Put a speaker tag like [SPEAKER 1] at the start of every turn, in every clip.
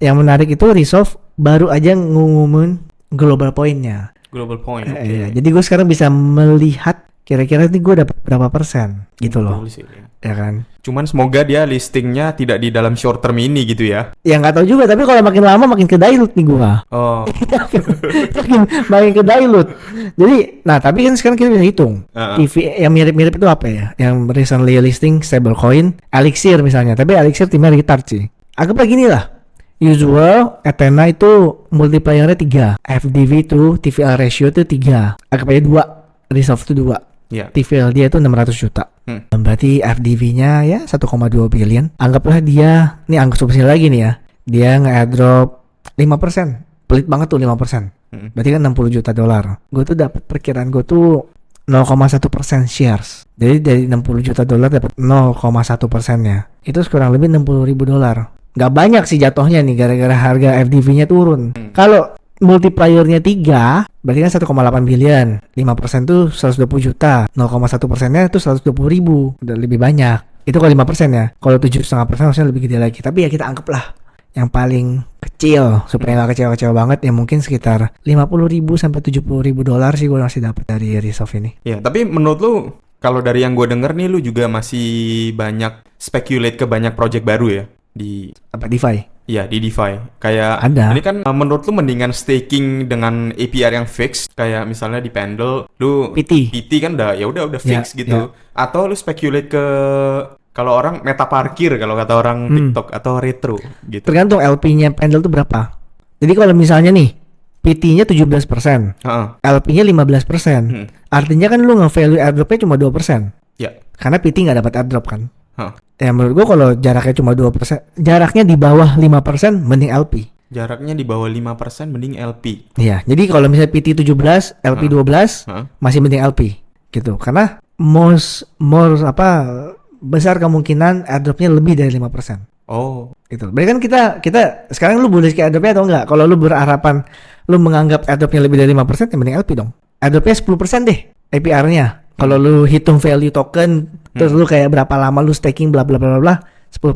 [SPEAKER 1] yang menarik itu Resolve baru aja ngumumin global point-nya.
[SPEAKER 2] Global point.
[SPEAKER 1] Iya, jadi gue sekarang bisa melihat kira-kira ini gue dapat berapa persen gitu loh.
[SPEAKER 2] Sih,
[SPEAKER 1] ya kan.
[SPEAKER 2] Cuman semoga dia listingnya tidak di dalam short term ini gitu ya.
[SPEAKER 1] Ya nggak tahu juga, tapi kalau makin lama makin ke dilute nih gua.
[SPEAKER 2] Oh.
[SPEAKER 1] makin ke dilute. Jadi, nah tapi kan sekarang kita bisa hitung. TV yang mirip-mirip itu apa ya? Yang recently listing stablecoin, Elixir misalnya. Tapi Elixir timnya retard sih. Anggaplah gini lah. Usual Athena itu multiplier-nya 3, FDV itu TVL ratio itu 3, anggap aja 2, Resolve itu 2.
[SPEAKER 2] Yeah.
[SPEAKER 1] TVL dia itu 600 juta. Berarti FDV-nya ya 1,2 billion. Anggaplah dia, nih anggap subsidi lagi nih ya. Dia nge-airdrop 5%. Pelit banget tuh 5%. Berarti kan 60 juta dolar. Gue tuh dapat perkiraan gue tuh 0,1% shares. Jadi dari 60 juta dolar dapat 0,1%-nya. Itu kurang lebih 60 ribu dolar. Gak banyak sih jatuhnya nih gara-gara harga FDV-nya turun. Kalau multiplier-nya 3, berarti kan 1,8 billion. 5% tuh 120 juta. 0,1%-nya itu 120 ribu. Udah lebih banyak. Itu kalau 5% ya. Kalau 7,5% harusnya lebih gede lagi. Tapi ya kita anggaplah yang paling kecil. Supaya gak kecil-kecil banget. Ya mungkin sekitar 50 ribu sampai 70 ribu dolar sih gue masih dapat dari Resolve ini.
[SPEAKER 2] Ya, tapi menurut lu, kalau dari yang gue denger nih, lu juga masih banyak speculate ke banyak project baru ya? Di
[SPEAKER 1] apa, DeFi?
[SPEAKER 2] Iya, di DeFi. Kayak
[SPEAKER 1] ada.
[SPEAKER 2] Ini kan menurut lu mendingan staking dengan APR yang fix, kayak misalnya di Pendle lu PT kan udah fix gitu. Atau lu speculate ke kalau orang meta parkir, kalau kata orang TikTok, atau retro gitu.
[SPEAKER 1] Tergantung LP-nya Pendle tuh berapa. Jadi kalau misalnya nih PT-nya 17%, LP-nya 15%. Artinya kan lu nge-value airdrop-nya cuma 2%.
[SPEAKER 2] Ya.
[SPEAKER 1] Karena PT nggak dapat airdrop kan. Ya menurut gue kalau jaraknya cuma 2%, jaraknya di bawah 5% mending LP.
[SPEAKER 2] Jaraknya di bawah 5% mending LP.
[SPEAKER 1] Iya, jadi kalau misalnya PT 17, LP 12, masih mending LP gitu. Karena besar kemungkinan airdropnya lebih dari 5%.
[SPEAKER 2] Oh.
[SPEAKER 1] Gitu. Berarti kan kita sekarang lu bullish ke airdropnya atau enggak? Kalau lu berharapan lu menganggap airdropnya lebih dari 5%, ya mending LP dong. Airdropnya 10% deh APR-nya. Kalau lu hitung value token, terus lu kayak berapa lama lu staking bla bla bla bla 10%.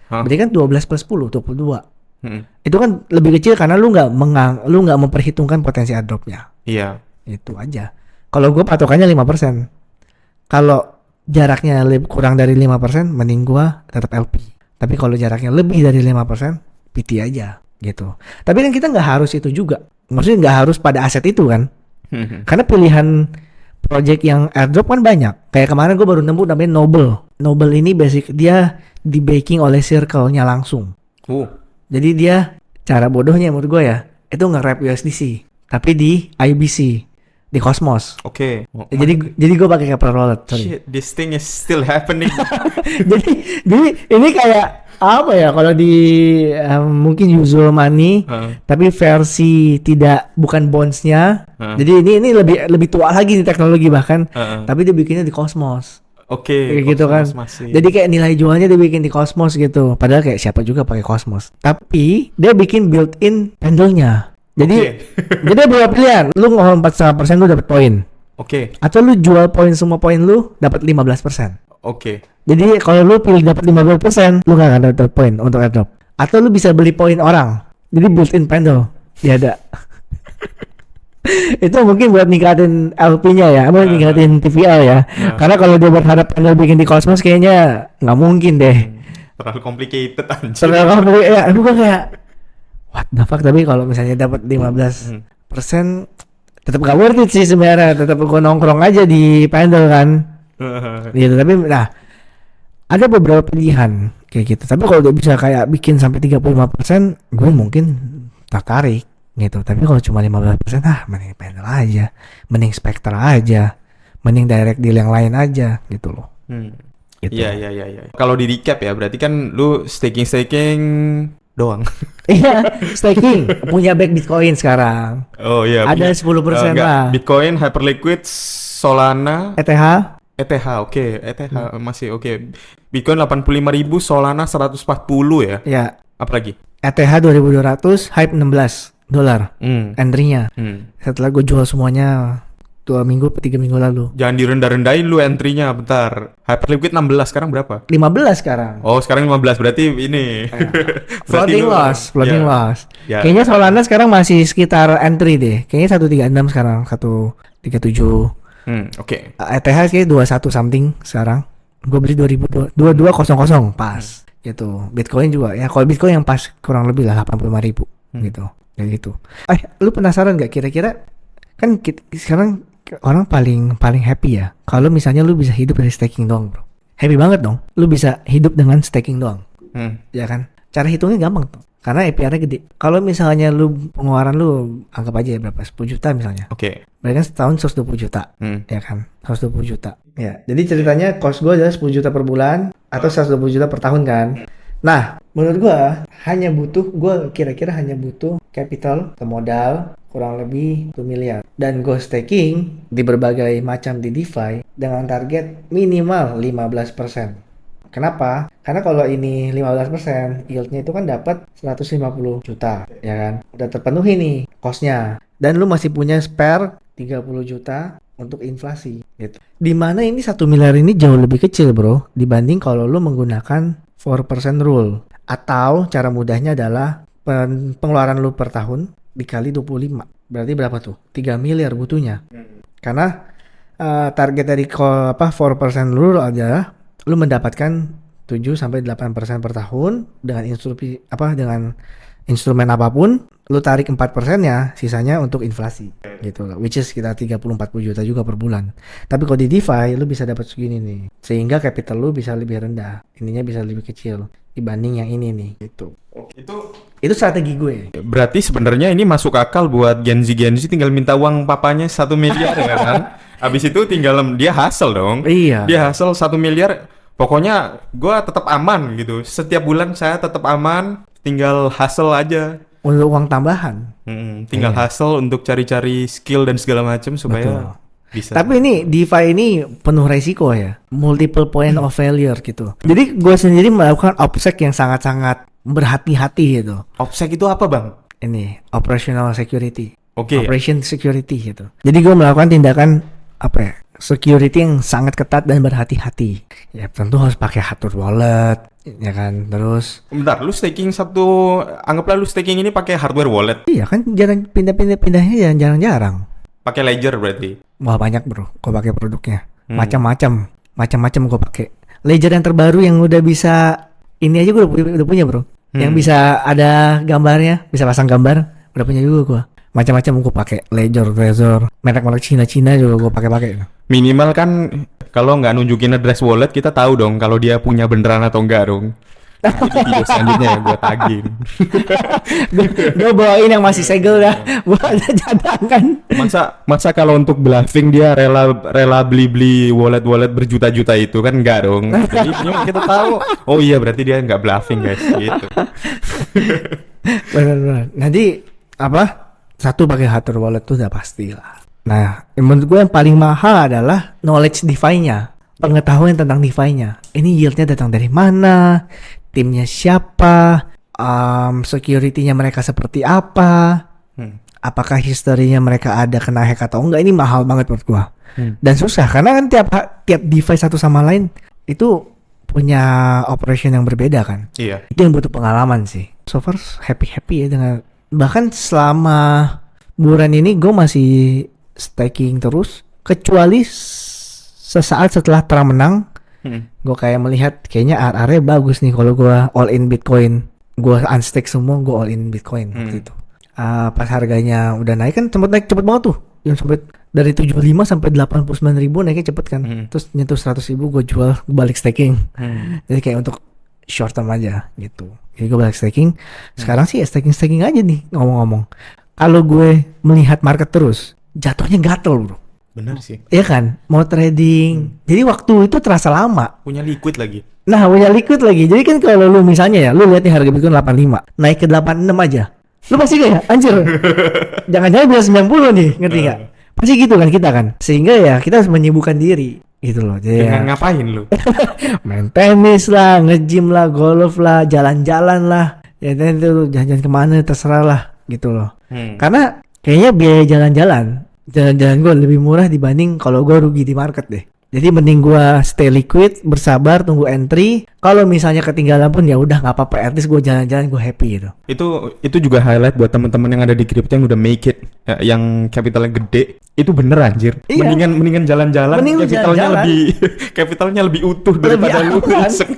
[SPEAKER 1] Berarti kan 12 plus 10, 22. Itu kan lebih kecil karena lu nggak memperhitungkan potensi airdropnya.
[SPEAKER 2] Iya.
[SPEAKER 1] Itu aja. Kalau gue patokannya 5%. Kalau jaraknya kurang dari 5%, mending gue tetap LP. Tapi kalau jaraknya lebih dari 5%, PT aja gitu. Tapi kan kita nggak harus itu juga. Maksudnya nggak harus pada aset itu kan. Karena pilihan project yang airdrop kan banyak. Kayak kemarin gue baru nemu namanya Noble. Noble ini basic dia di backing oleh Circle-nya langsung. Jadi dia cara bodohnya menurut gue ya, itu nge-wrap USDC, tapi di IBC, di Cosmos.
[SPEAKER 2] Oke.
[SPEAKER 1] Jadi gue pakai Keplr Wallet.
[SPEAKER 2] Shit, this thing is still happening.
[SPEAKER 1] jadi ini kayak apa ya, kalau di mungkin usual money, tapi versi bukan bonds-nya. Jadi ini lebih tua lagi nih teknologi bahkan, tapi dia bikinnya di Cosmos.
[SPEAKER 2] Oke,
[SPEAKER 1] kayak gitu kan.
[SPEAKER 2] Masih.
[SPEAKER 1] Jadi kayak nilai jualnya dia bikin di Cosmos gitu. Padahal kayak siapa juga pakai Cosmos. Tapi dia bikin built-in Pendle-nya. Jadi jadi ada pilihan. Lu ngomong 4,5% lu dapat poin.
[SPEAKER 2] Oke.
[SPEAKER 1] Atau lu jual poin, semua poin lu dapat 15%.
[SPEAKER 2] Oke.
[SPEAKER 1] Jadi kalau lu pilih dapat 15%, lu gak akan dapat poin untuk airdrop. Atau lu bisa beli poin orang. Jadi built-in Pendle. Ya ada. Itu mungkin buat ningkatin LP-nya ya, ningkatin TVL ya. Karena kalau dia berharap Pendle bikin di Cosmos kayaknya nggak mungkin deh.
[SPEAKER 2] Terlalu complicated anjir.
[SPEAKER 1] Terlalu complicated ya. Aduh gue kayak what the fuck. Tapi kalau misalnya dapat 15%, tetap gak worth it sih sebenarnya. Tetap gue nongkrong aja di Pendle kan. Gitu. Tapi nah ada beberapa pilihan kayak gitu. Tapi kalau dia bisa kayak bikin sampai 35%, gue mungkin tertarik gitu. Tapi kalau cuma 15%, mending Pendle aja, mending Spectre aja, mending direct deal yang lain aja gitu loh. Gitu.
[SPEAKER 2] Iya. Kalau di recap ya, berarti kan lu staking doang.
[SPEAKER 1] Iya, staking punya back Bitcoin sekarang.
[SPEAKER 2] Oh iya.
[SPEAKER 1] Ada 10% lah.
[SPEAKER 2] Bitcoin, Hyperliquid, Solana, ETH, oke. ETH masih oke. Bitcoin 85.000, Solana 140 ya.
[SPEAKER 1] Iya.
[SPEAKER 2] Apalagi?
[SPEAKER 1] ETH 2.200, Hype $16 entry-nya. Setelah gue jual semuanya 2 minggu, 3 minggu lalu.
[SPEAKER 2] Jangan direndah-rendahin lu entry-nya, bentar. Hyperliquid 16, sekarang berapa?
[SPEAKER 1] 15 sekarang.
[SPEAKER 2] Oh, sekarang 15, berarti ini.
[SPEAKER 1] Floating loss. Yeah. Kayaknya Solana sekarang masih sekitar entry deh. Kayaknya 136 sekarang, 137.
[SPEAKER 2] Oke.
[SPEAKER 1] ETH kayak 21 something sekarang. Gue beli 2200 pas. Gitu. Bitcoin juga ya. Kalau Bitcoin yang pas kurang lebih lah 85.000 gitu. Kayak gitu. Lu penasaran gak kira-kira kan sekarang orang paling happy ya kalau misalnya lu bisa hidup dari staking doang, bro. Happy banget dong. Lu bisa hidup dengan staking doang. Ya kan? Cara hitungnya gampang tuh. Karena APR-nya gede. Kalau misalnya lu pengeluaran lu anggap aja ya berapa? 10 juta misalnya.
[SPEAKER 2] Oke.
[SPEAKER 1] Berarti kan setahun 120 juta. Ya kan? 120 juta. Ya. Jadi ceritanya cost gue adalah 10 juta per bulan atau 120 juta per tahun kan. Nah, menurut gue kira-kira hanya butuh capital atau modal kurang lebih 1 miliar. Dan gue staking di berbagai macam di DeFi dengan target minimal 15%. Kenapa? Karena kalau ini 15%, yieldnya itu kan dapat 150 juta, ya kan? Udah terpenuhi nih cost-nya. Dan lu masih punya spare 30 juta untuk inflasi, gitu. Dimana ini 1 miliar ini jauh lebih kecil, bro, dibanding kalau lu menggunakan 4% rule. Atau cara mudahnya adalah pengeluaran lu per tahun dikali 25. Berarti berapa tuh? 3 miliar butuhnya. Karena target dari 4% rule adalah lu mendapatkan 7-8% per tahun dengan instrumen apapun, lu tarik 4%-nya, sisanya untuk inflasi gitu loh. Which is sekitar 30-40 juta juga per bulan. Tapi kalau di DeFi lu bisa dapat segini nih. Sehingga capital lu bisa lebih rendah. Ininya bisa lebih kecil dibanding yang ini nih gitu. Itu strategi gue.
[SPEAKER 2] Berarti sebenarnya ini masuk akal buat Gen Z tinggal minta uang papanya 1 miliar ya kan. Habis itu tinggal dia hustle dong.
[SPEAKER 1] Iya.
[SPEAKER 2] Dia hustle 1 miliar. Pokoknya gue tetap aman gitu. Setiap bulan saya tetap aman, tinggal hustle aja.
[SPEAKER 1] Untuk uang tambahan.
[SPEAKER 2] Tinggal hustle untuk cari-cari skill dan segala macam supaya bisa.
[SPEAKER 1] Tapi ini DeFi ini penuh resiko ya. Multiple point of failure gitu. Jadi gue sendiri melakukan OPSEC yang sangat-sangat berhati-hati gitu.
[SPEAKER 2] OPSEC itu apa, Bang?
[SPEAKER 1] Ini operational security.
[SPEAKER 2] Oke.
[SPEAKER 1] Operation security gitu. Jadi gue melakukan tindakan security yang sangat ketat dan berhati-hati. Ya tentu harus pakai hardware wallet, ya kan. Terus
[SPEAKER 2] bentar, anggaplah lu staking ini pakai hardware wallet.
[SPEAKER 1] Iya kan, jarang pindahnya jarang-jarang.
[SPEAKER 2] Pakai Ledger berarti.
[SPEAKER 1] Wah, banyak, bro. Gue pakai produknya. Macam-macam gue pakai. Ledger yang terbaru yang udah bisa ini aja gue udah punya, bro. Yang bisa ada gambarnya, bisa pasang gambar, udah punya juga gue. Macam-macam gue pakai Ledger, Trezor, merek-merek Cina juga gue pakai.
[SPEAKER 2] Minimal kan kalau nggak nunjukin address wallet kita tahu dong kalau dia punya beneran atau enggak dong. Nah, itu video selanjutnya ya gue tagih.
[SPEAKER 1] Gue bawain yang masih segel dah, buat cadangan.
[SPEAKER 2] Masa kalau untuk bluffing dia rela beli wallet berjuta-juta itu kan enggak dong. Jadi kita tahu. Oh iya berarti dia nggak bluffing guys gitu.
[SPEAKER 1] Benar. Nanti satu pakai hardware wallet tuh udah pasti lah. Nah, menurut gue yang paling mahal adalah knowledge DeFi-nya, pengetahuan tentang DeFi-nya. Ini yieldnya datang dari mana, timnya siapa, security-nya mereka seperti apa, apakah historinya mereka ada kena hack atau enggak. Ini mahal banget menurut gue. Dan susah karena kan tiap DeFi satu sama lain itu punya operation yang berbeda kan.
[SPEAKER 2] Iya.
[SPEAKER 1] Itu yang butuh pengalaman sih. So far happy ya dengan. Bahkan selama bulan ini gue masih staking terus, kecuali sesaat setelah Trump menang, gue kayak melihat kayaknya RR-nya bagus nih kalau gue all in Bitcoin, gue unstake semua, gue all in Bitcoin waktu itu. Pas harganya udah naik kan cepet banget tuh, yang sampai dari 75 sampai 89 ribu naiknya cepet kan, terus nyentuh 100 ribu gue jual, gue balik staking. Jadi kayak untuk short term aja gitu. Jadi gue balik staking. Sekarang sih ya staking aja nih ngomong-ngomong. Kalau gue melihat market terus, jatuhnya gatel, bro.
[SPEAKER 2] Benar sih.
[SPEAKER 1] Iya kan? Mau trading. Jadi waktu itu terasa lama.
[SPEAKER 2] Punya liquid lagi.
[SPEAKER 1] Jadi kan kalau lu misalnya ya, lu lihat nih harga Bitcoin 85, naik ke 86 aja. Lu pasti kayak anjir. Jangan-jangan bisa 90 nih, ngerti enggak? Pasti gitu kan kita kan. Sehingga ya kita harus menyibukkan diri. Gitu loh. Jadi
[SPEAKER 2] dengan ngapain lu?
[SPEAKER 1] Main tenis lah, nge-gym lah, golf lah, jalan-jalan lah. Ya itu jalan-jalan kemana terserah lah gitu loh. Karena kayaknya biaya jalan-jalan jalan-jalan gue lebih murah dibanding kalau gue rugi di market deh. Jadi mending gue stay liquid, bersabar, tunggu entry. Kalau misalnya ketinggalan pun ya udah nggak apa-apa. At least gue jalan-jalan gue happy gitu.
[SPEAKER 2] Itu juga highlight buat teman-teman yang ada di kripto yang udah make it, ya, yang capitalnya gede. Itu bener anjir.
[SPEAKER 1] Iya.
[SPEAKER 2] Mendingan jalan-jalan.
[SPEAKER 1] Mending
[SPEAKER 2] capitalnya
[SPEAKER 1] jalan-jalan.
[SPEAKER 2] lebih capitalnya lebih utuh daripada lu iseng.